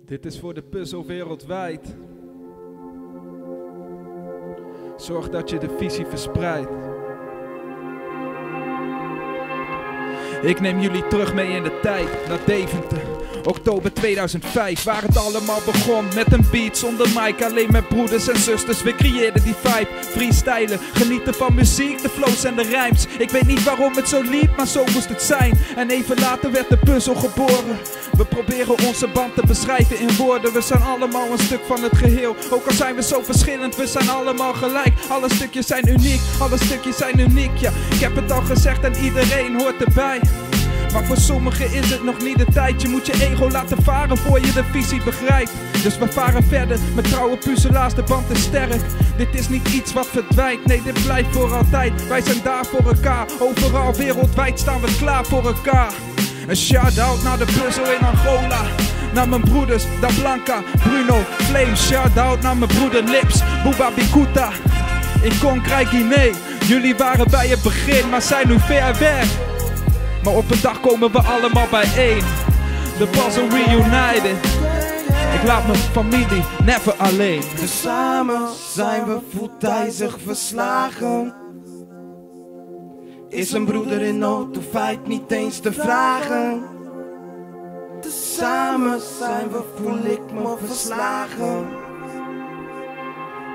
Dit is voor de puzzel wereldwijd. Zorg dat je de visie verspreidt. Ik neem jullie terug mee in de tijd, naar Deventer. Oktober 2005, waar het allemaal begon. Met een beat zonder mic, alleen met broeders en zusters. We creëerden die vibe, freestylen, genieten van muziek, de flows en de rijms. Ik weet niet waarom het zo liep, maar zo moest het zijn. En even later werd de puzzel geboren. We proberen onze band te beschrijven in woorden. We zijn allemaal een stuk van het geheel. Ook al zijn we zo verschillend, we zijn allemaal gelijk. Alle stukjes zijn uniek, alle stukjes zijn uniek, ja. Ik heb het al gezegd en iedereen hoort erbij. Maar voor sommigen is het nog niet de tijd. Je moet je ego laten varen voor je de visie begrijpt. Dus we varen verder met trouwe puzzelaars, de band is sterk. Dit is niet iets wat verdwijnt, nee dit blijft voor altijd. Wij zijn daar voor elkaar, overal wereldwijd staan we klaar voor elkaar. Een shout-out naar de puzzel in Angola. Naar mijn broeders, Da Blanca, Bruno, Flame. Shout-out naar mijn broeder Lips, Bouba Bikuta. In Konkrij Guinea, jullie waren bij het begin, maar zijn nu ver weg. Maar op een dag komen we allemaal bijeen. De puzzle reunited. Ik laat mijn familie never alleen. Dus samen zijn we voeltijzig verslagen. Is een broeder in nood, hoeft feit niet eens te vragen. Dus samen zijn we, voel ik me verslagen.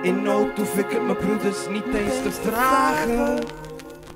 In nood hoef ik het mijn broeders niet eens te vragen.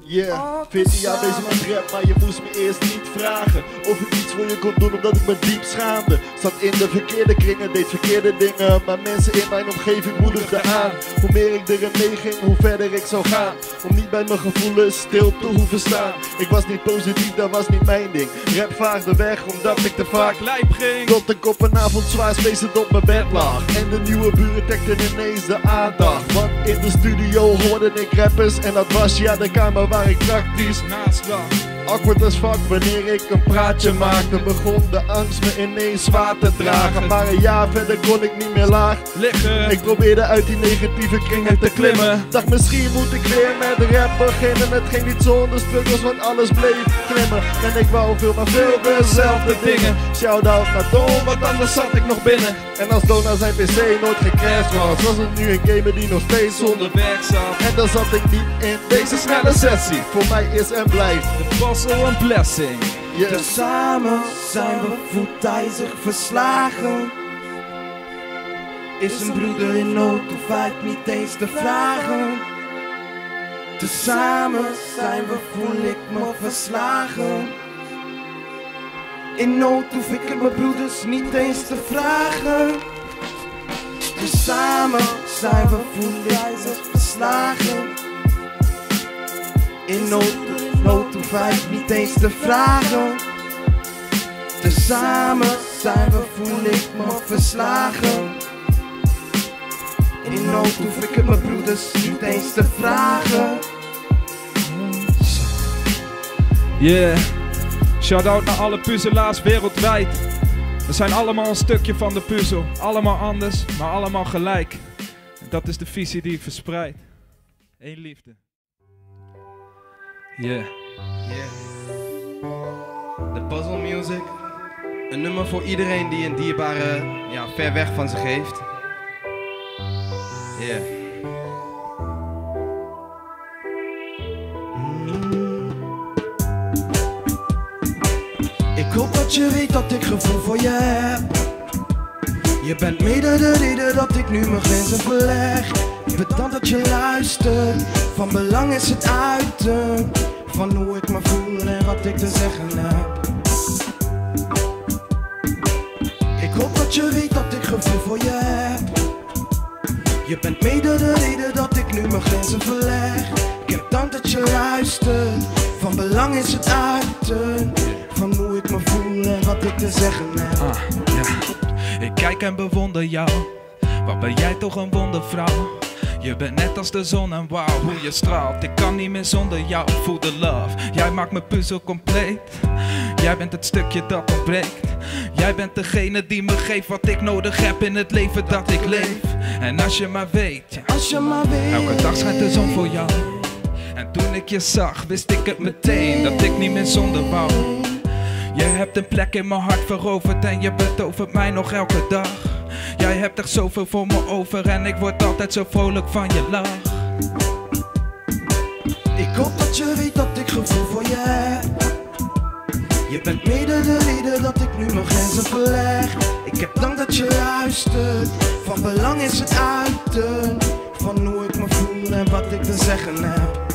Yeah, 14 jaar bezig met rap, maar je moest me eerst niet vragen of ik iets voor je kon doen omdat ik me diep schaamde. Zat in de verkeerde kringen, deed verkeerde dingen, maar mensen in mijn omgeving moedigden aan. Hoe meer ik erin meeging, hoe verder ik zou gaan. Om niet bij mijn gevoelens stil te hoeven staan. Ik was niet positief, dat was niet mijn ding. Rap vaagde weg omdat ik te vaak lijp ging. Tot ik op een avond zwaar spacend op mijn bed lag. En de nieuwe buren trekten ineens de aandacht. Want in de studio hoorde ik rappers en dat was ja de kamer waar ik praktisch naslag. Awkward as fuck wanneer ik een praatje maakte. Begon de angst me ineens zwaar te dragen. Maar een jaar verder kon ik niet meer laag liggen. Ik probeerde uit die negatieve kringen te klimmen. Dacht misschien moet ik weer met rap beginnen. Het ging niet zonder struggles, want alles bleef glimmen. En ik wou veel, maar veel dezelfde dingen. Shout-out naar Don, want anders zat ik nog binnen. En als Don aan zijn pc nooit gecrashed was het nu een gamer die nog steeds zonder werk zat. En dan zat ik niet in deze snelle sessie. Voor mij is en blijft de puzzle een blessing. Yeah. Dus samen zijn we voeltijzig verslagen. Is een broeder in nood, hoeft feit niet eens te vragen. Dus samen zijn we, voel ik me verslagen. In nood hoef ik het mijn broeders niet eens te vragen. Dus samen zijn we, voel ik me verslagen. In nood hoef ik niet eens te vragen. Dus samen zijn we, voel ik me verslagen. In nood hoef ik het mijn broeders niet eens te vragen. Yeah, shout-out naar alle puzzelaars wereldwijd. We zijn allemaal een stukje van de puzzel. Allemaal anders, maar allemaal gelijk. En dat is de visie die ik verspreid. Eén liefde. Yeah. De puzzle music. Een nummer voor iedereen die een dierbare ver weg van zich heeft. Yeah. Ik hoop dat je weet dat ik gevoel voor je heb. Je bent mede de reden dat ik nu mijn grenzen verleg. Bedankt dat je luistert. Van belang is het uiten van hoe ik me voel en wat ik te zeggen heb. Ik hoop dat je weet dat ik gevoel voor je heb. Je bent mede de reden dat ik nu mijn grenzen verleg. Ik heb dank dat je luistert. Van belang is het uiten van hoe ik me voel en wat ik te zeggen heb. Ik kijk en bewonder jou. Wat ben jij toch een wondervrouw. Je bent net als de zon en wauw, hoe je straalt. Ik kan niet meer zonder jou, voel de love. Jij maakt mijn puzzel compleet. Jij bent het stukje dat ontbreekt. Jij bent degene die me geeft wat ik nodig heb in het leven dat ik leef. En als je maar weet, elke dag schijnt de zon voor jou. En toen ik je zag, wist ik het meteen dat ik niet meer zonder wou. Je hebt een plek in mijn hart veroverd en je betovert mij nog elke dag. Jij hebt echt zoveel voor me over en ik word altijd zo vrolijk van je lach. Ik hoop dat je weet dat ik gevoel voor je heb. Je bent mede de reden dat ik nu mijn grenzen verleg. Ik heb dank dat je luistert. Van belang is het uiten van hoe ik me voel en wat ik te zeggen heb.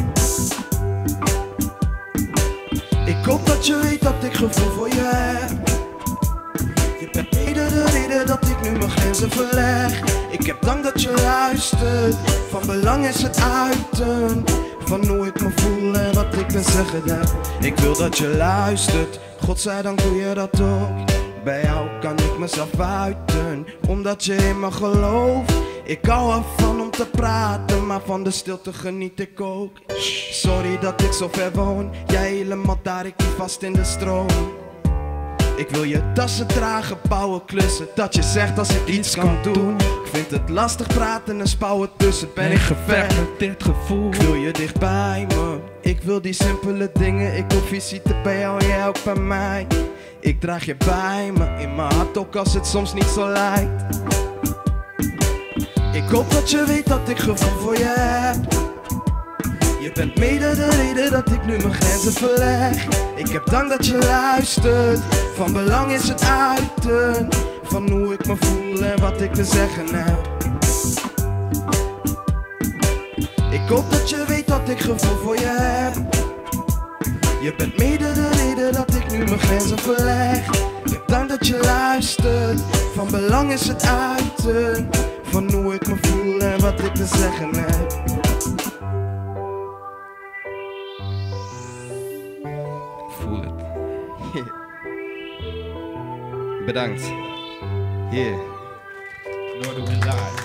Ik hoop dat je weet dat ik gevoel voor je heb. Je bent mede de reden dat ik nu mijn grenzen verleg. Ik heb dank dat je luistert. Van belang is het uiten van hoe ik me voel en wat ik te zeggen heb. Ik wil dat je luistert, godzijdank doe je dat ook. Bij jou kan ik mezelf uiten, omdat je in me gelooft. Ik hou ervan om te praten, maar van de stilte geniet ik ook. Sorry dat ik zo ver woon, jij helemaal daar, ik niet vast in de stroom. Ik wil je tassen dragen, bouwen, klussen, dat je zegt als ik iets kan doen. Ik vind het lastig praten en spouwen tussen, ben ik gevecht met dit gevoel. Ik wil je dicht bij me, ik wil die simpele dingen. Ik hoef visite bij jou, jij ook bij mij. Ik draag je bij me, in mijn hart ook als het soms niet zo lijkt. Ik hoop dat je weet dat ik gevoel voor je heb. Je bent mede de reden dat ik nu mijn grenzen verleg. Ik heb dank dat je luistert. Van belang is het uiten van hoe ik me voel en wat ik te zeggen heb. Ik hoop dat je weet dat ik gevoel voor je heb. Je bent mede de reden dat ik nu mijn grenzen verleg. Ik heb dank dat je luistert. Van belang is het uiten van hoe ik me voel en wat ik te zeggen heb. Voel het. Bedankt. Hier. Noorderwind live.